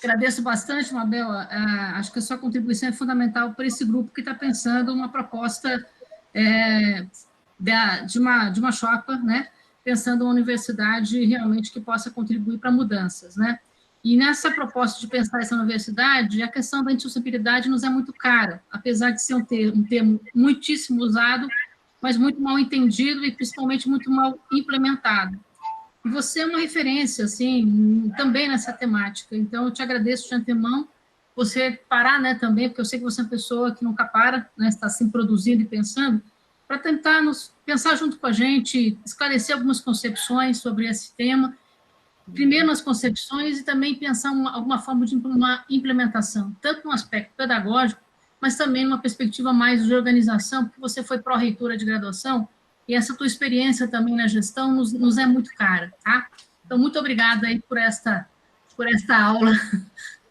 Agradeço bastante, Mabel. Acho que a sua contribuição é fundamental para esse grupo que está pensando uma proposta de uma chapa, né? Pensando uma universidade realmente que possa contribuir para mudanças, né? E nessa proposta de pensar essa universidade, a questão da insustentabilidade nos é muito cara, apesar de ser um termo muitíssimo usado, mas muito mal entendido e principalmente muito mal implementado. E você é uma referência, assim, também nessa temática. Então, eu te agradeço de antemão você parar, né, também, porque eu sei que você é uma pessoa que nunca para, né, está sempre produzindo e pensando, para tentar pensar junto com a gente, esclarecer algumas concepções sobre esse tema, primeiro nas concepções e também pensar alguma forma de uma implementação, tanto no aspecto pedagógico, mas também numa perspectiva mais de organização, porque você foi pró-reitora de graduação, e essa tua experiência também na gestão nos é muito cara, tá? Então, muito obrigada aí por esta aula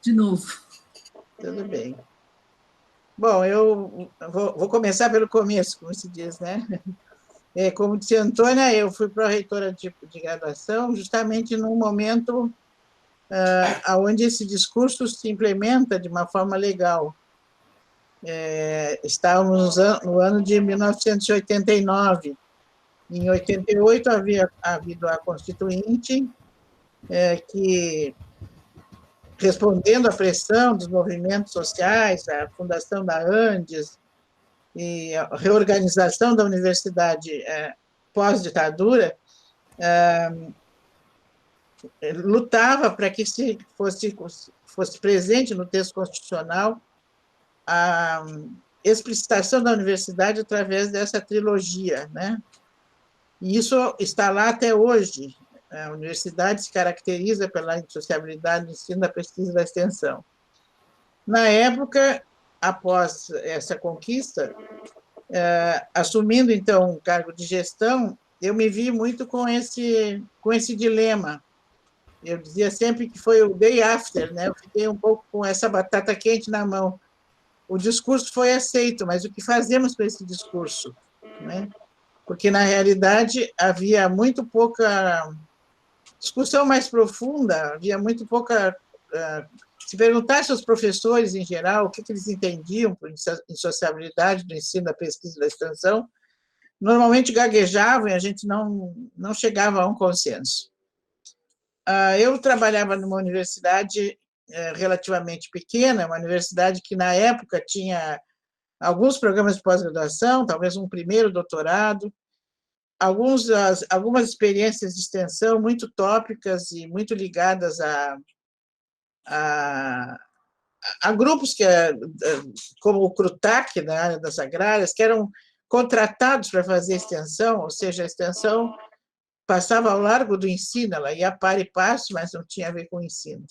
de novo. Tudo bem. Bom, eu vou começar pelo começo, como se diz, né? Como disse a Antônia, eu fui pró-reitora de graduação justamente num momento onde esse discurso se implementa de uma forma legal. Estávamos no ano de 1989. Em 88 havia havido a Constituinte, que, respondendo à pressão dos movimentos sociais, a fundação da Andes e a reorganização da universidade pós-ditadura, lutava para que fosse presente no texto constitucional a explicitação da universidade através dessa trilogia, né? E isso está lá até hoje. A universidade se caracteriza pela indissociabilidade do ensino, da pesquisa e da extensão. Na época, após essa conquista, assumindo, então, o cargo de gestão, eu me vi muito com esse dilema. Eu dizia sempre que foi o day after, né? Eu fiquei um pouco com essa batata quente na mão. O discurso foi aceito, mas o que fazemos com esse discurso, né? Porque, na realidade, havia muito pouca discussão mais profunda, havia muito pouca... Se perguntasse aos professores, em geral, o que eles entendiam por insociabilidade do ensino, da pesquisa e da extensão, normalmente gaguejavam e a gente não chegava a um consenso. Eu trabalhava numa universidade relativamente pequena, uma universidade que, na época, tinha alguns programas de pós-graduação, talvez um primeiro doutorado, algumas experiências de extensão muito tópicas e muito ligadas a grupos como o CRUTAC, na área das agrárias, que eram contratados para fazer extensão, ou seja, a extensão passava ao largo do ensino, ela ia a par e passo, mas não tinha a ver com o ensino.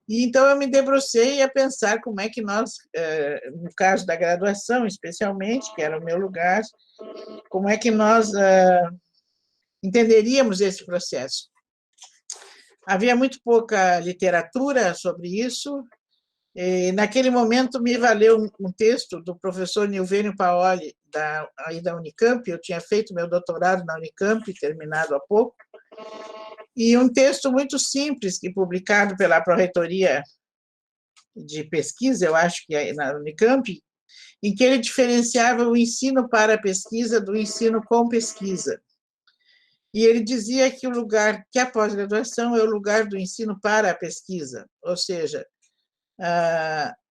E então eu me debrucei a pensar como é que nós, no caso da graduação especialmente, que era o meu lugar, como é que nós entenderíamos esse processo. Havia muito pouca literatura sobre isso, e naquele momento me valeu um texto do professor Nilvênio Paoli, aí da Unicamp. Eu tinha feito meu doutorado na Unicamp, terminado há pouco, e um texto muito simples, que publicado pela Pró-Reitoria de Pesquisa, eu acho que é na Unicamp, em que ele diferenciava o ensino para a pesquisa do ensino com pesquisa. E ele dizia que a pós-graduação é o lugar do ensino para a pesquisa, ou seja,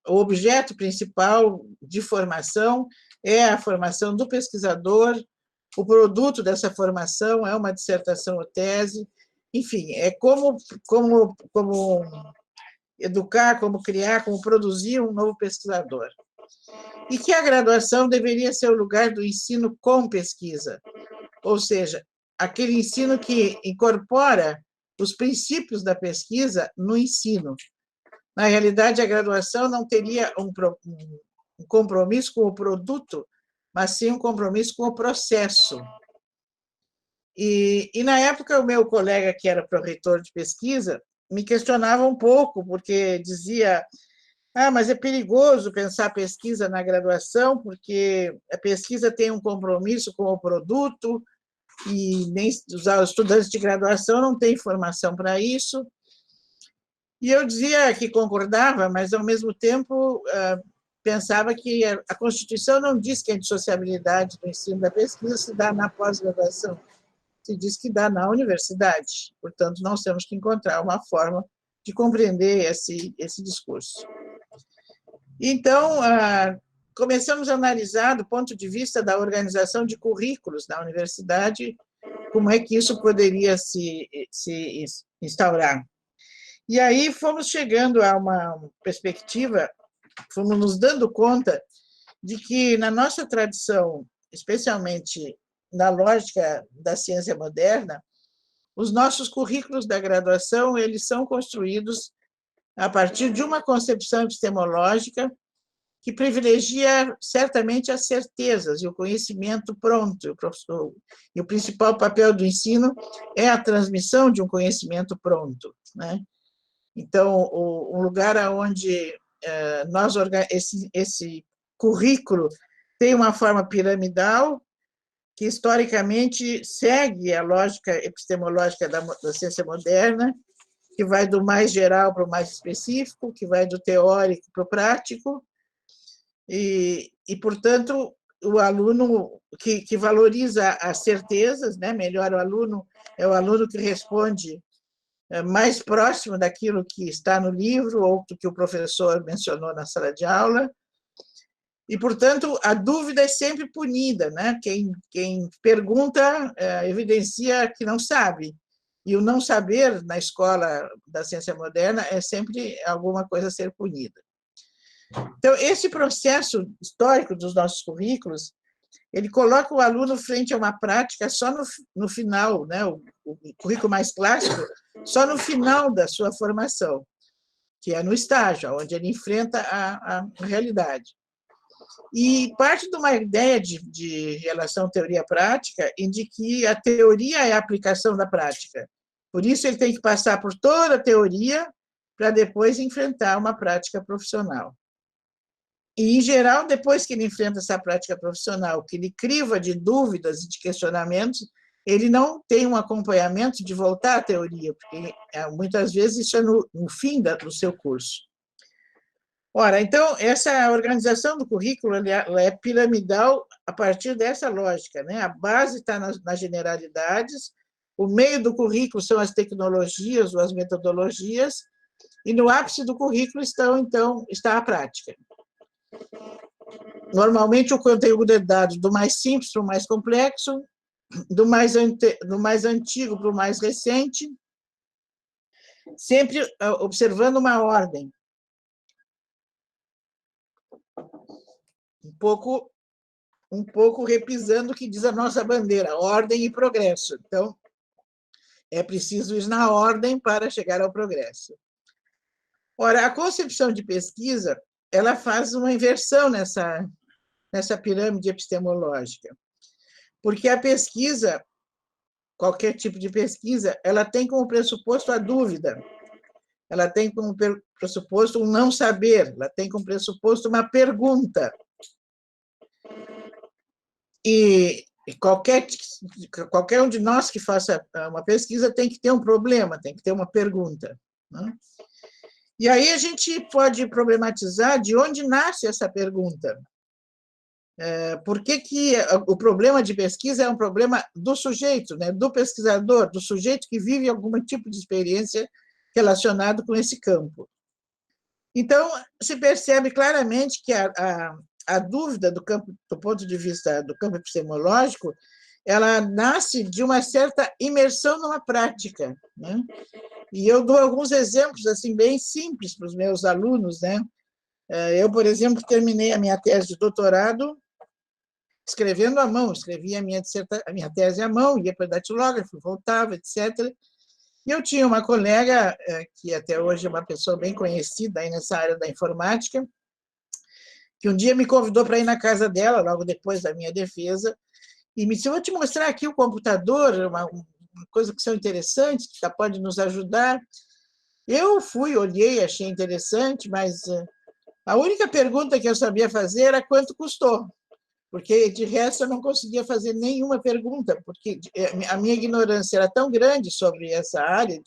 o objeto principal de formação é a formação do pesquisador, o produto dessa formação é uma dissertação ou tese, enfim, é como educar, como criar, como produzir um novo pesquisador. E que a graduação deveria ser o lugar do ensino com pesquisa, ou seja, aquele ensino que incorpora os princípios da pesquisa no ensino. Na realidade, a graduação não teria um compromisso com o produto, mas sim um compromisso com o processo. E na época, o meu colega, que era pró-reitor de pesquisa, me questionava um pouco, porque dizia: mas é perigoso pensar pesquisa na graduação, porque a pesquisa tem um compromisso com o produto, e nem os estudantes de graduação não têm formação para isso. E eu dizia que concordava, mas, ao mesmo tempo, pensava que a Constituição não diz que a indissociabilidade do ensino da pesquisa se dá na pós-graduação, se diz que dá na universidade. Portanto, nós temos que encontrar uma forma de compreender esse discurso. Então, começamos a analisar, do ponto de vista da organização de currículos na universidade, como é que isso poderia se instaurar. E aí fomos chegando a uma perspectiva, fomos nos dando conta de que, na nossa tradição, especialmente na lógica da ciência moderna, os nossos currículos da graduação eles são construídos a partir de uma concepção epistemológica que privilegia certamente as certezas e o conhecimento pronto. E o principal papel do ensino é a transmissão de um conhecimento pronto, né? Então, um lugar onde esse currículo tem uma forma piramidal, que historicamente segue a lógica epistemológica da ciência moderna, que vai do mais geral para o mais específico, que vai do teórico para o prático, e portanto, o aluno que valoriza as certezas, né? Melhor o aluno é o aluno que responde mais próximo daquilo que está no livro ou do que o professor mencionou na sala de aula. E, portanto, a dúvida é sempre punida, né? Quem pergunta evidencia que não sabe. E o não saber na escola da ciência moderna é sempre alguma coisa a ser punida. Então, esse processo histórico dos nossos currículos, ele coloca o aluno frente a uma prática só no final, né? O currículo mais clássico, só no final da sua formação, que é no estágio, onde ele enfrenta a realidade. E parte de uma ideia de relação teoria-prática, em que a teoria é a aplicação da prática. Por isso, ele tem que passar por toda a teoria para depois enfrentar uma prática profissional. E, em geral, depois que ele enfrenta essa prática profissional, que ele criva de dúvidas e de questionamentos, ele não tem um acompanhamento de voltar à teoria, porque muitas vezes isso é no fim do seu curso. Ora, então, essa organização do currículo ela é piramidal a partir dessa lógica, né? A base está nas generalidades, o meio do currículo são as tecnologias ou as metodologias, e no ápice do currículo está a prática. Normalmente, o conteúdo é dado do mais simples para o mais complexo, do mais antigo para o mais recente, sempre observando uma ordem. Um pouco repisando o que diz a nossa bandeira, ordem e progresso. Então, é preciso ir na ordem para chegar ao progresso. Ora, a concepção de pesquisa, ela faz uma inversão nessa pirâmide epistemológica, porque a pesquisa, qualquer tipo de pesquisa, ela tem como pressuposto a dúvida, ela tem como pressuposto um não saber, ela tem como pressuposto uma pergunta. E qualquer um de nós que faça uma pesquisa tem que ter um problema, tem que ter uma pergunta, né? E aí a gente pode problematizar de onde nasce essa pergunta. Por que o problema de pesquisa é um problema do sujeito, né? Do pesquisador, do sujeito que vive algum tipo de experiência relacionado com esse campo. Então, se percebe claramente que a dúvida do ponto de vista do campo epistemológico, ela nasce de uma certa imersão numa prática, né? E eu dou alguns exemplos assim bem simples para os meus alunos, né? Eu, por exemplo, terminei a minha tese de doutorado escrevendo à mão, escrevia a minha tese à mão, ia para o datilógrafo, voltava, etc. E eu tinha uma colega, que até hoje é uma pessoa bem conhecida aí nessa área da informática, que um dia me convidou para ir na casa dela, logo depois da minha defesa, e me disse, eu vou te mostrar aqui o computador, uma coisa que são interessantes, que pode nos ajudar. Eu fui, olhei, achei interessante, mas a única pergunta que eu sabia fazer era quanto custou, porque, de resto, eu não conseguia fazer nenhuma pergunta, porque a minha ignorância era tão grande sobre essa área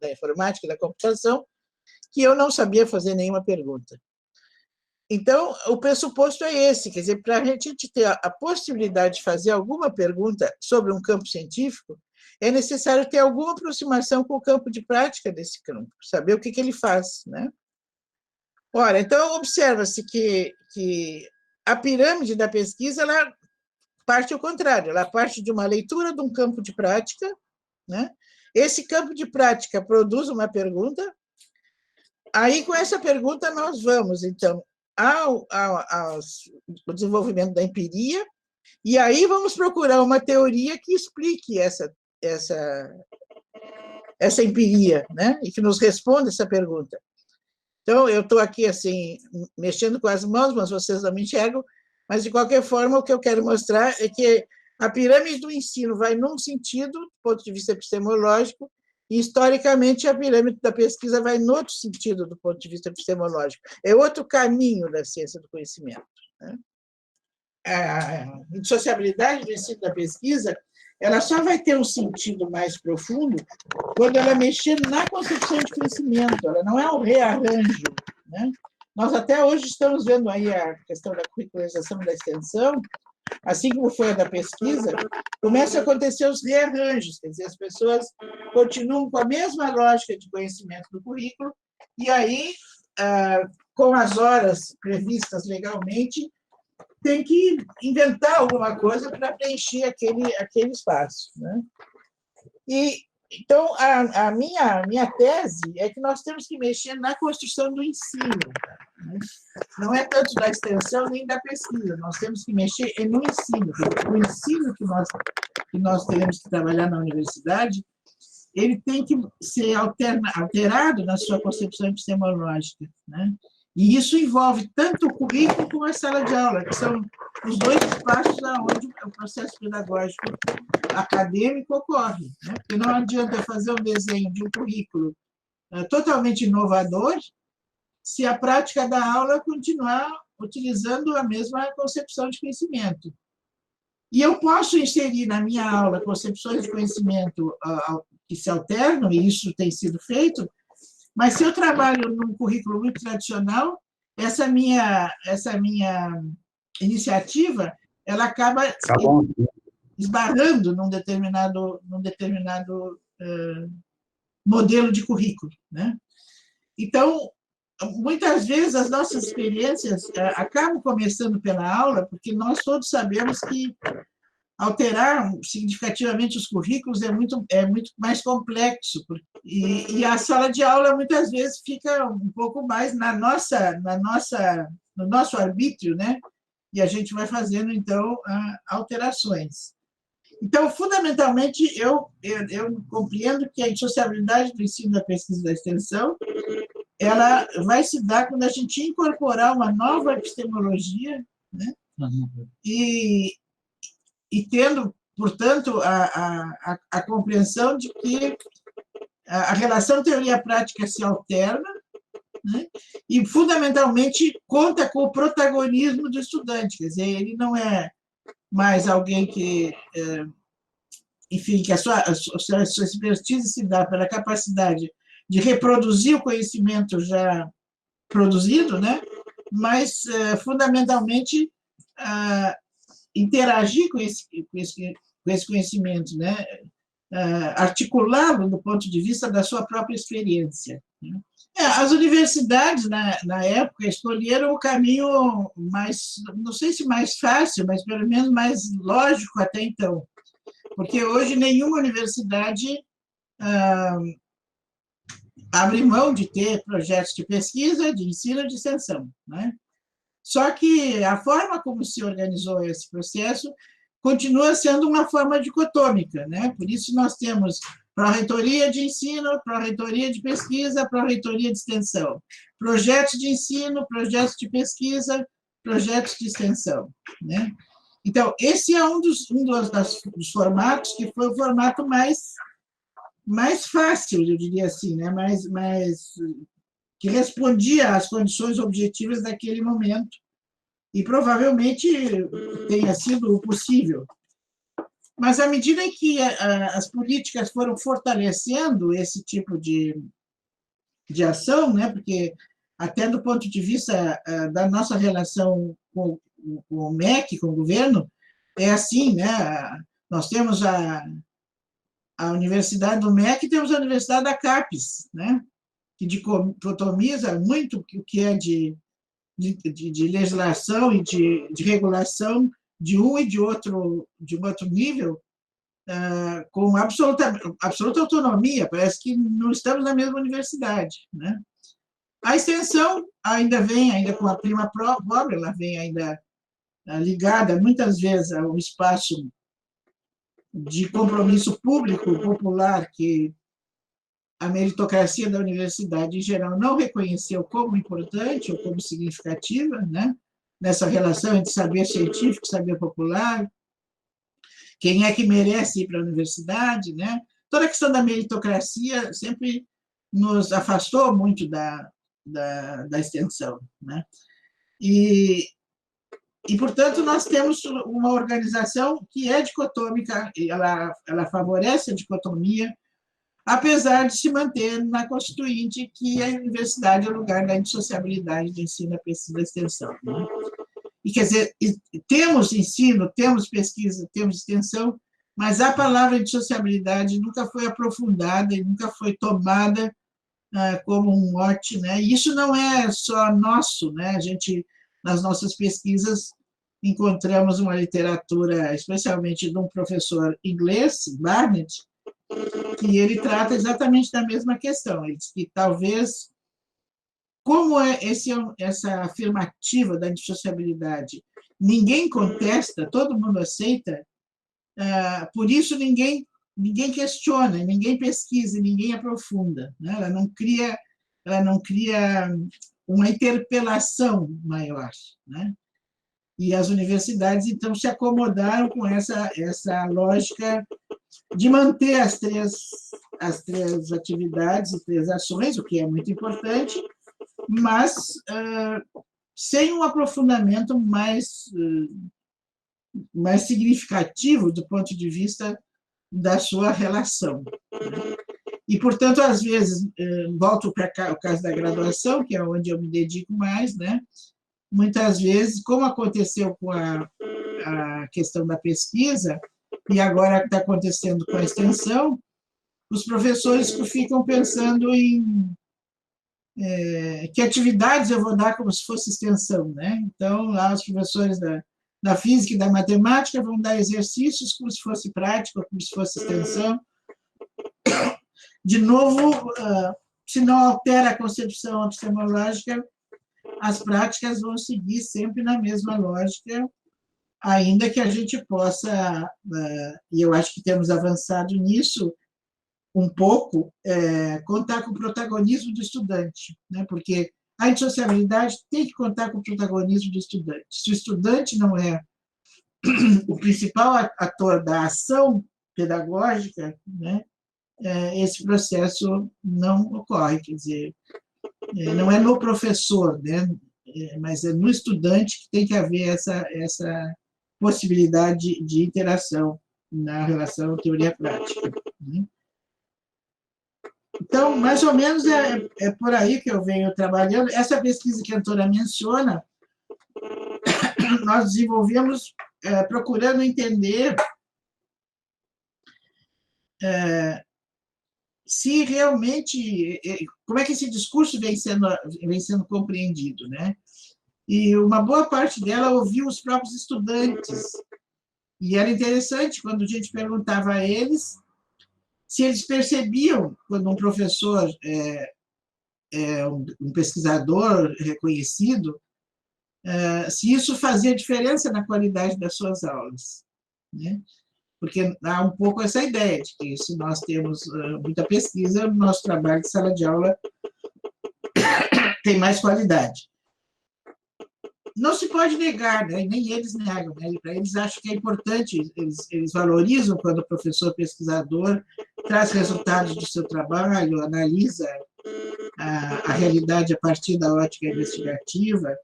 da informática e da computação que eu não sabia fazer nenhuma pergunta. Então, o pressuposto é esse, quer dizer, para a gente ter a possibilidade de fazer alguma pergunta sobre um campo científico, é necessário ter alguma aproximação com o campo de prática desse campo, saber o que ele faz, né? Ora, então, observa-se que a pirâmide da pesquisa, ela parte ao contrário, ela parte de uma leitura de um campo de prática, né? Esse campo de prática produz uma pergunta, aí, com essa pergunta, nós vamos, então, ao desenvolvimento da empiria, e aí vamos procurar uma teoria que explique essa empiria, né? E que nos responda essa pergunta. Então, eu estou aqui, assim, mexendo com as mãos, mas vocês não me enxergam, mas, de qualquer forma, o que eu quero mostrar é que a pirâmide do ensino vai num sentido, do ponto de vista epistemológico, e, historicamente, a pirâmide da pesquisa vai no outro sentido, do ponto de vista epistemológico. É outro caminho da ciência do conhecimento, né? A indissociabilidade do ensino da pesquisa, ela só vai ter um sentido mais profundo quando ela mexer na concepção de conhecimento, ela não é um rearranjo, né? Nós até hoje estamos vendo aí a questão da curricularização da extensão, assim como foi a da pesquisa, começa a acontecer os rearranjos, quer dizer, as pessoas continuam com a mesma lógica de conhecimento do currículo, e aí, com as horas previstas legalmente, tem que inventar alguma coisa para preencher aquele espaço, né? E, então, a minha tese é que nós temos que mexer na construção do ensino, né? Não é tanto da extensão nem da pesquisa, nós temos que mexer no ensino. O ensino que nós teremos que trabalhar na universidade, ele tem que ser alterado na sua concepção epistemológica, né? E isso envolve tanto o currículo como a sala de aula, que são os dois espaços onde o processo pedagógico acadêmico ocorre, né? Porque não adianta fazer um desenho de um currículo totalmente inovador se a prática da aula continuar utilizando a mesma concepção de conhecimento. E eu posso inserir na minha aula concepções de conhecimento que se alternam, e isso tem sido feito, mas se eu trabalho num currículo muito tradicional, essa minha iniciativa, ela acaba esbarrando num determinado modelo de currículo, né? Então, muitas vezes as nossas experiências acabam começando pela aula, porque nós todos sabemos que alterar significativamente os currículos é muito mais complexo, e a sala de aula muitas vezes fica um pouco mais no nosso arbítrio, né? E a gente vai fazendo, então, alterações. Então, fundamentalmente, eu compreendo que a indissociabilidade do ensino, da pesquisa e da extensão, ela vai se dar quando a gente incorporar uma nova epistemologia, né? E tendo, portanto, a compreensão de que a relação teoria-prática se alterna, né? E, fundamentalmente, conta com o protagonismo do estudante, quer dizer, ele não é mais alguém que, enfim, que a sua expertise se dá pela capacidade de reproduzir o conhecimento já produzido, né? Mas, fundamentalmente, interagir com esse conhecimento, né? Articulá-lo do ponto de vista da sua própria experiência, né? As universidades, na época, escolheram o caminho mais, não sei se mais fácil, mas pelo menos mais lógico até então, porque hoje nenhuma universidade abre mão de ter projetos de pesquisa, de ensino e de extensão, né? Só que a forma como se organizou esse processo continua sendo uma forma dicotômica, né? Por isso nós temos pró-reitoria de ensino, pró-reitoria de pesquisa, pró-reitoria de extensão, projetos de ensino, projetos de pesquisa, projetos de extensão, né? Então, esse é um dos formatos que foi o formato mais fácil, eu diria assim, né? Que respondia às condições objetivas daquele momento, e provavelmente tenha sido o possível. Mas, à medida em que as políticas foram fortalecendo esse tipo de de ação, né? Porque até do ponto de vista da nossa relação com o MEC, com o governo, é assim, né? Nós temos a Universidade do MEC e temos a Universidade da CAPES, né? Que dicotomiza muito o que é de legislação e de regulação de um e de um outro nível, com absoluta autonomia, parece que não estamos na mesma universidade, né? A extensão ainda com a prima pobre, ela vem ainda ligada, muitas vezes, a um espaço de compromisso público, popular, que a meritocracia da universidade, em geral, não reconheceu como importante ou como significativa, né? Nessa relação entre saber científico e saber popular, quem é que merece ir para a universidade, né? Toda a questão da meritocracia sempre nos afastou muito da extensão, né? E, portanto, nós temos uma organização que é dicotômica, ela favorece a dicotomia, apesar de se manter na Constituinte que a universidade é o lugar da indissociabilidade do ensino, da pesquisa e da extensão, né? E, quer dizer, temos ensino, temos pesquisa, temos extensão, mas a palavra indissociabilidade nunca foi aprofundada e nunca foi tomada como um mote, né? E isso não é só nosso, né? A gente, nas nossas pesquisas, encontramos uma literatura, especialmente de um professor inglês, Barnett, que ele trata exatamente da mesma questão. Ele diz que talvez, como essa afirmativa da indissociabilidade ninguém contesta, todo mundo aceita, por isso ninguém questiona, ninguém pesquisa, ninguém aprofunda, né? Ela não cria uma interpelação maior, né? E as universidades, então, se acomodaram com essa lógica de manter as três atividades, as três ações, o que é muito importante, mas sem um aprofundamento mais significativo do ponto de vista da sua relação. E, portanto, às vezes, volto para o caso da graduação, que é onde eu me dedico mais, né? Muitas vezes, como aconteceu com a questão da pesquisa, e agora está acontecendo com a extensão, os professores ficam pensando em que atividades eu vou dar como se fosse extensão, né? Então, lá os professores da física e da matemática vão dar exercícios como se fosse prática, como se fosse extensão. De novo, se não altera a concepção epistemológica, as práticas vão seguir sempre na mesma lógica, ainda que a gente possa, e eu acho que temos avançado nisso um pouco, contar com o protagonismo do estudante, né? Porque a indissociabilidade tem que contar com o protagonismo do estudante. Se o estudante não é o principal ator da ação pedagógica, né, esse processo não ocorre, quer dizer, não é no professor, né, mas é no estudante que tem que haver essa possibilidade de interação na relação teoria-prática, né? Então, mais ou menos é por aí que eu venho trabalhando. Essa pesquisa que a Antônia menciona, nós desenvolvemos procurando entender se realmente, como é que esse discurso vem sendo compreendido, né? E uma boa parte dela ouviu os próprios estudantes. E era interessante quando a gente perguntava a eles se eles percebiam, quando um professor um pesquisador reconhecido, se isso fazia diferença na qualidade das suas aulas, né? Porque há um pouco essa ideia de que, se nós temos muita pesquisa, o nosso trabalho de sala de aula tem mais qualidade. Não se pode negar, né? Nem eles negam, né? Para eles, acho que é importante, eles valorizam quando o professor pesquisador traz resultados do seu trabalho, analisa a realidade a partir da ótica investigativa,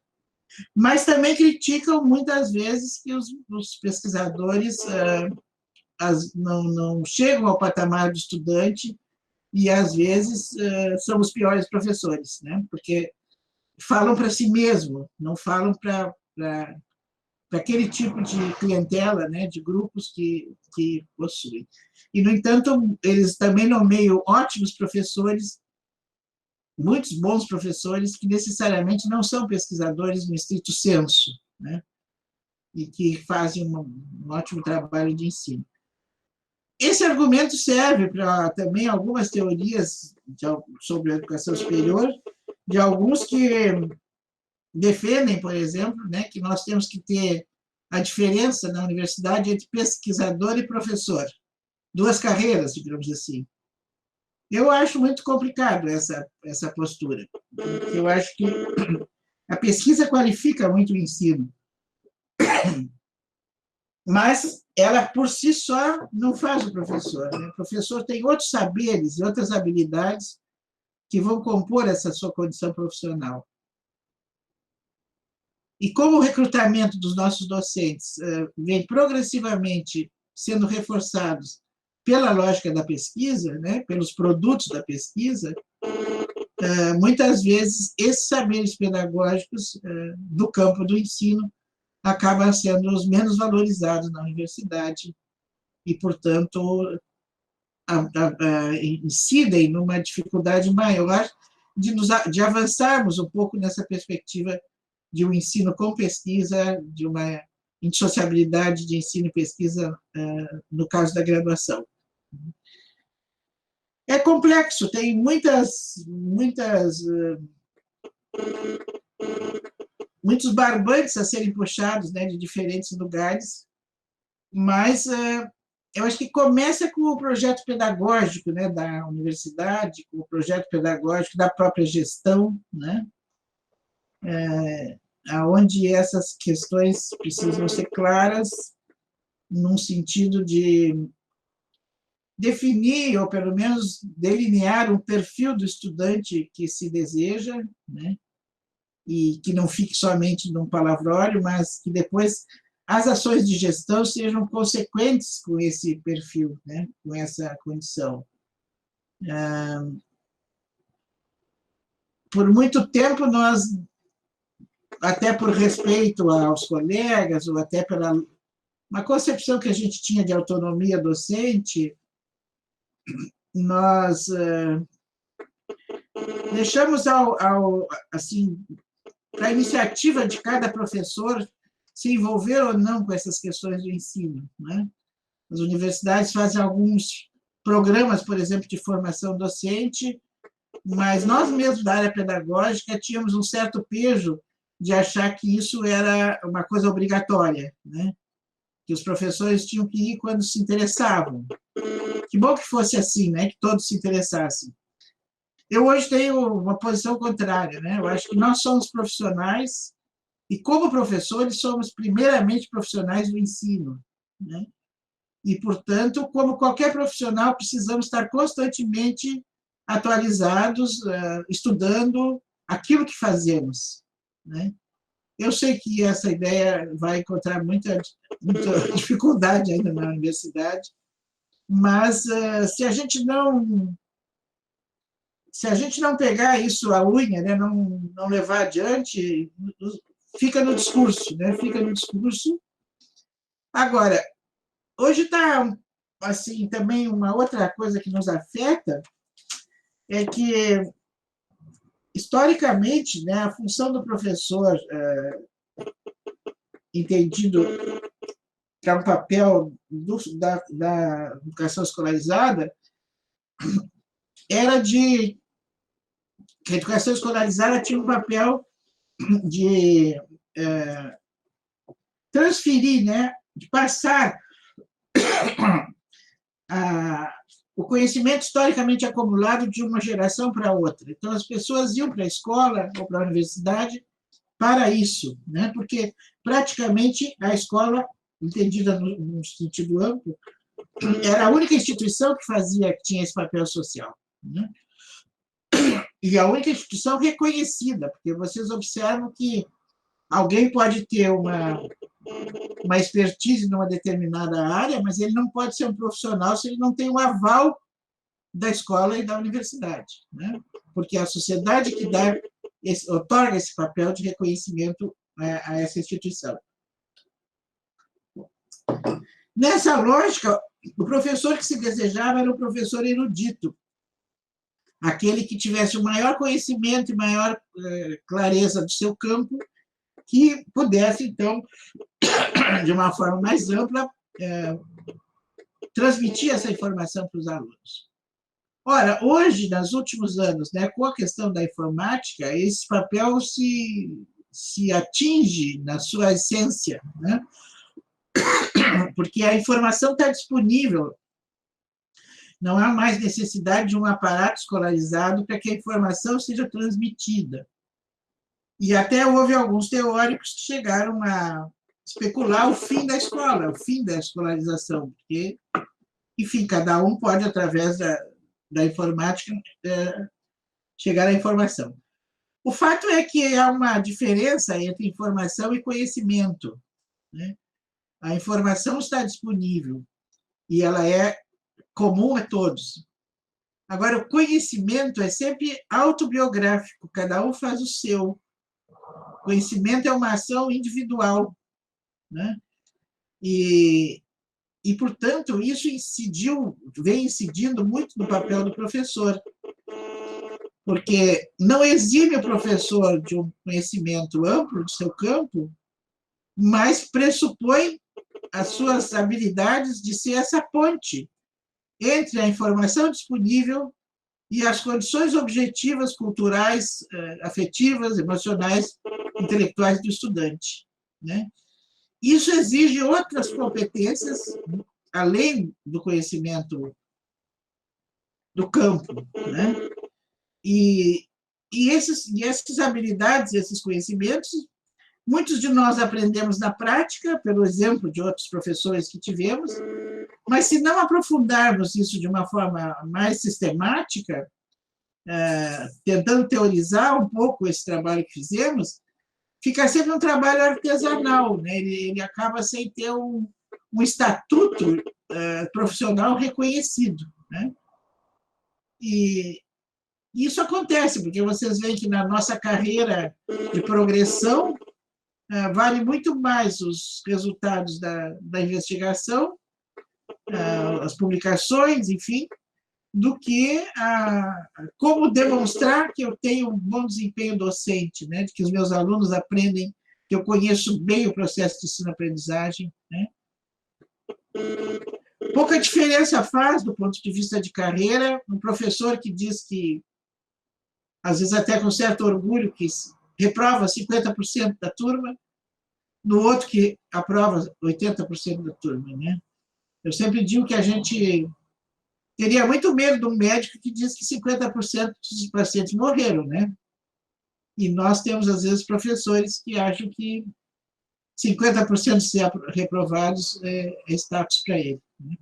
mas também criticam muitas vezes que os pesquisadores não chegam ao patamar do estudante e, às vezes, são os piores professores, né? Porque falam para si mesmo, não falam para aquele tipo de clientela, né, de grupos que possuem. E, no entanto, eles também nomeiam ótimos professores, muitos bons professores, que necessariamente não são pesquisadores no estrito sensu, né, e que fazem um ótimo trabalho de ensino. Esse argumento serve para também algumas teorias sobre a educação superior, de alguns que defendem, por exemplo, né, que nós temos que ter a diferença na universidade entre pesquisador e professor, duas carreiras, digamos assim. Eu acho muito complicado essa postura, porque eu acho que a pesquisa qualifica muito o ensino, mas ela, por si só, não faz o professor, né? O professor tem outros saberes e outras habilidades que vão compor essa sua condição profissional. E como o recrutamento dos nossos docentes vem progressivamente sendo reforçados pela lógica da pesquisa, né, pelos produtos da pesquisa, muitas vezes esses saberes pedagógicos do campo do ensino acabam sendo os menos valorizados na universidade e, portanto, incidem numa dificuldade maior de avançarmos um pouco nessa perspectiva de um ensino com pesquisa, de uma indissociabilidade de ensino e pesquisa no caso da graduação. É complexo, tem muitos barbantes a serem puxados, né, de diferentes lugares, mas eu acho que começa com o projeto pedagógico, né, da universidade, com o projeto pedagógico da própria gestão, né, onde essas questões precisam ser claras, num sentido de definir, ou pelo menos delinear um perfil do estudante que se deseja, né, e que não fique somente num palavrório, mas que depois as ações de gestão sejam consequentes com esse perfil, né, com essa condição. Por muito tempo, nós, até por respeito aos colegas, ou até pela uma concepção que a gente tinha de autonomia docente, nós deixamos assim, para a iniciativa de cada professor se envolver ou não com essas questões do ensino, né? As universidades fazem alguns programas, por exemplo, de formação docente, mas nós mesmos da área pedagógica tínhamos um certo peso de achar que isso era uma coisa obrigatória, né? Que os professores tinham que ir quando se interessavam. Que bom que fosse assim, né? Que todos se interessassem. Eu hoje tenho uma posição contrária, né? Eu acho que nós somos profissionais e, como professores, somos primeiramente profissionais do ensino, né? E, portanto, como qualquer profissional, precisamos estar constantemente atualizados, estudando aquilo que fazemos, né? Eu sei que essa ideia vai encontrar muita dificuldade ainda na universidade, mas se a gente não pegar isso à unha, né, não levar adiante, fica no discurso, né? Fica no discurso. Agora, hoje está assim também uma outra coisa que nos afeta é que historicamente, né, a função do professor entendido que é um papel da educação escolarizada era que a educação escolarizada tinha um papel de transferir, né, de passar o conhecimento historicamente acumulado de uma geração para outra. Então, as pessoas iam para a escola ou para a universidade para isso, né? Porque praticamente a escola, entendida no sentido amplo, era a única instituição que tinha esse papel social, né? E a única instituição reconhecida, porque vocês observam que alguém pode ter uma expertise numa determinada área, mas ele não pode ser um profissional se ele não tem um aval da escola e da universidade, né? Porque é a sociedade que otorga esse papel de reconhecimento a essa instituição. Nessa lógica, o professor que se desejava era o professor erudito, aquele que tivesse o maior conhecimento e maior clareza do seu campo, que pudesse, então, de uma forma mais ampla, transmitir essa informação para os alunos. Ora, hoje, nos últimos anos, né, com a questão da informática, esse papel se atinge na sua essência, né? Porque a informação está disponível, não há mais necessidade de um aparato escolarizado para que a informação seja transmitida. E até houve alguns teóricos que chegaram a especular o fim da escola, o fim da escolarização, porque, enfim, cada um pode, através da informática, chegar à informação. O fato é que há uma diferença entre informação e conhecimento, né? A informação está disponível e ela é comum a todos. Agora, o conhecimento é sempre autobiográfico, cada um faz o seu. O conhecimento é uma ação individual, né? E, portanto, isso vem incidindo muito no papel do professor, porque não exime o professor de um conhecimento amplo do seu campo, mas pressupõe as suas habilidades de ser essa ponte entre a informação disponível e as condições objetivas, culturais, afetivas, emocionais, intelectuais do estudante, né? Isso exige outras competências, além do conhecimento do campo, né? E essas habilidades, esses conhecimentos, muitos de nós aprendemos na prática, pelo exemplo de outros professores que tivemos, mas se não aprofundarmos isso de uma forma mais sistemática, tentando teorizar um pouco esse trabalho que fizemos, fica sempre um trabalho artesanal, né? Ele acaba sem ter um estatuto profissional reconhecido, né? E isso acontece, porque vocês veem que na nossa carreira de progressão, vale muito mais os resultados da investigação, as publicações, enfim, do que como demonstrar que eu tenho um bom desempenho docente, né? De que os meus alunos aprendem, que eu conheço bem o processo de ensino-aprendizagem, né? Pouca diferença faz, do ponto de vista de carreira, um professor que diz que, às vezes até com certo orgulho, que reprova 50% da turma, no outro que aprova 80% da turma, né? Eu sempre digo que a gente teria muito medo de um médico que diz que 50% dos pacientes morreram, né? E nós temos, às vezes, professores que acham que 50% de ser reprovados é status para ele, né?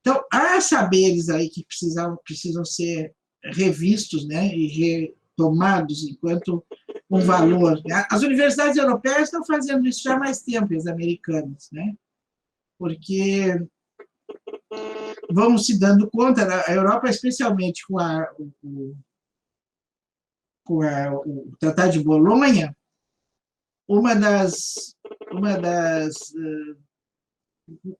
Então, há saberes aí que precisam ser revistos, né, e retomados enquanto um valor. As universidades europeias estão fazendo isso já há mais tempo, as americanas, né? Porque vamos se dando conta, a Europa, especialmente com o Tratado de Bolonha,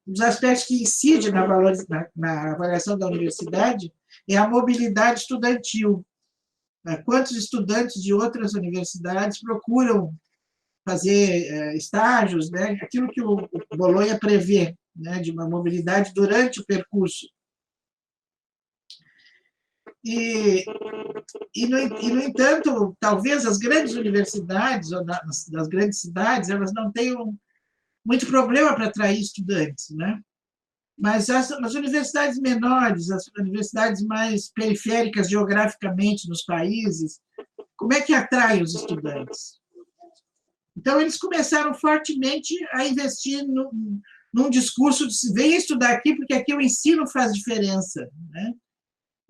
os aspectos que incidem na avaliação da universidade é a mobilidade estudantil. Quantos estudantes de outras universidades procuram fazer estágios, né? Aquilo que o Bolonha prevê, né? De uma mobilidade durante o percurso. E no entanto, talvez as grandes universidades, ou das grandes cidades, elas não tenham muito problema para atrair estudantes, né? Mas as universidades menores, as universidades mais periféricas geograficamente nos países, como é que atraem os estudantes? Então, eles começaram fortemente a investir num discurso de venha estudar aqui, porque aqui o ensino faz diferença, né?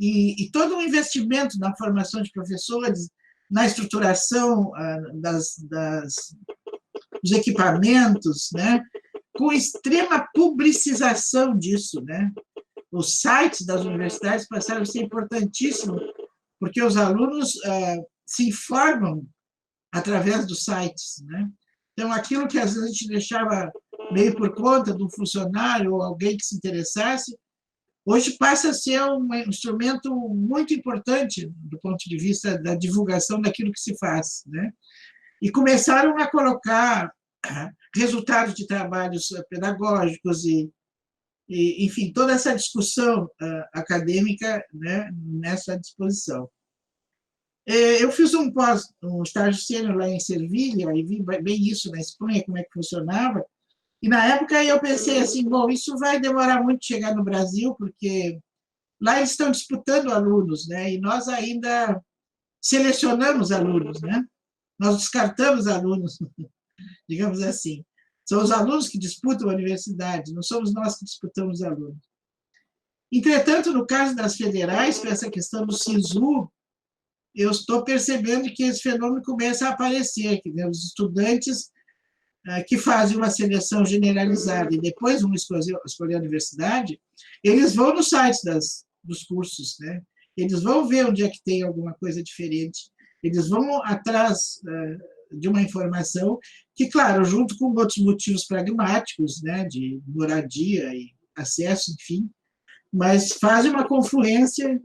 E todo o investimento na formação de professores, na estruturação dos equipamentos, né? Com extrema publicização disso, né? os sites das universidades passaram a ser importantíssimos, porque os alunos se informam através dos sites, né? Então, aquilo que às vezes a gente deixava meio por conta de um funcionário ou alguém que se interessasse, hoje passa a ser um instrumento muito importante do ponto de vista da divulgação daquilo que se faz, né? E começaram a colocar resultados de trabalhos pedagógicos enfim, toda essa discussão acadêmica, né, nessa disposição. Eu fiz um estágio sênior lá em Sevilha e vi bem isso na Espanha, como é que funcionava. E, na época, eu pensei assim, bom, isso vai demorar muito chegar no Brasil, porque lá eles estão disputando alunos, né? E nós ainda selecionamos alunos, né? Nós descartamos alunos, digamos assim. São os alunos que disputam a universidade, não somos nós que disputamos alunos. Entretanto, no caso das federais, com essa questão do SISU, eu estou percebendo que esse fenômeno começa a aparecer, que, né, os estudantes que fazem uma seleção generalizada e depois vão escolher a universidade, eles vão no site dos cursos, né? Eles vão ver onde é que tem alguma coisa diferente, eles vão atrás de uma informação que, claro, junto com outros motivos pragmáticos, né, de moradia e acesso, enfim, mas fazem uma confluência.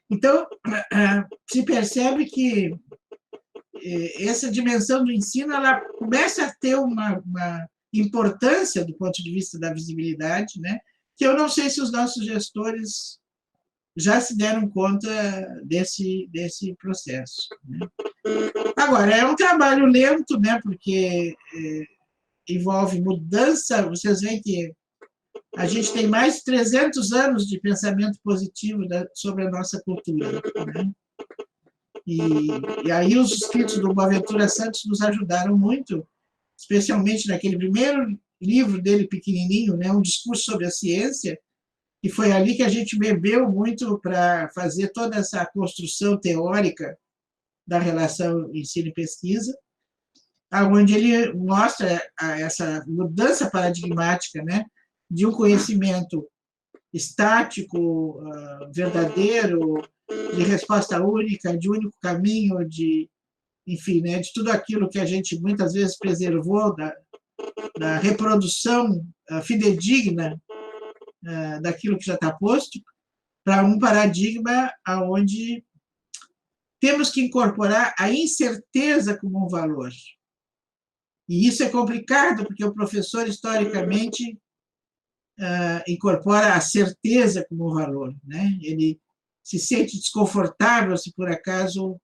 Então, se percebe que essa dimensão do ensino ela começa a ter uma importância do ponto de vista da visibilidade, né? Que eu não sei se os nossos gestores já se deram conta desse processo, né? Agora, é um trabalho lento, né? Porque envolve mudança. Vocês veem que a gente tem mais de 300 anos de pensamento positivo sobre a nossa cultura, né? E aí os escritos do Boaventura Santos nos ajudaram muito, especialmente naquele primeiro livro dele pequenininho, né, Um Discurso sobre a Ciência, e foi ali que a gente bebeu muito para fazer toda essa construção teórica da relação ensino e pesquisa, onde ele mostra essa mudança paradigmática, né, de um conhecimento estático, verdadeiro, de resposta única, de único caminho, enfim, né, de tudo aquilo que a gente muitas vezes preservou da reprodução fidedigna daquilo que já está posto, para um paradigma onde temos que incorporar a incerteza como um valor. E isso é complicado, porque o professor, historicamente, incorpora a certeza como valor, né? Ele se sente desconfortável se, por acaso,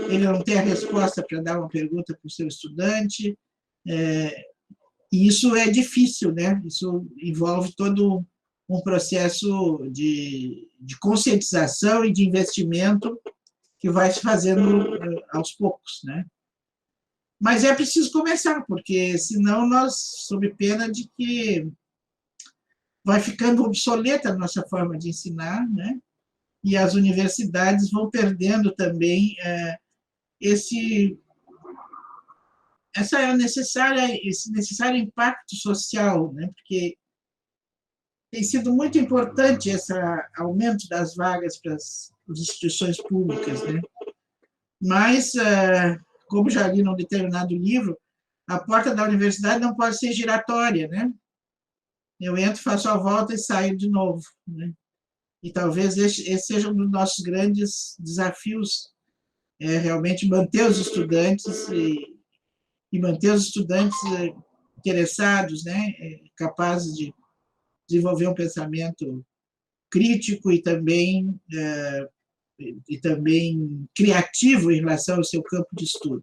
ele não tem a resposta para dar uma pergunta para o seu estudante, e isso é difícil, né? Isso envolve todo um processo de conscientização e de investimento que vai se fazendo aos poucos, né? Mas é preciso começar, porque senão nós, sob pena de que vai ficando obsoleta a nossa forma de ensinar, né? E as universidades vão perdendo também esse necessário impacto social, né? Porque tem sido muito importante esse aumento das vagas para as instituições públicas, né? Mas, como já li num determinado livro, a porta da universidade não pode ser giratória, né? Eu entro, faço a volta e saio de novo, né? E talvez esse seja um dos nossos grandes desafios, realmente manter os estudantes e manter os estudantes interessados, né? Capazes de desenvolver um pensamento crítico e também criativo em relação ao seu campo de estudo.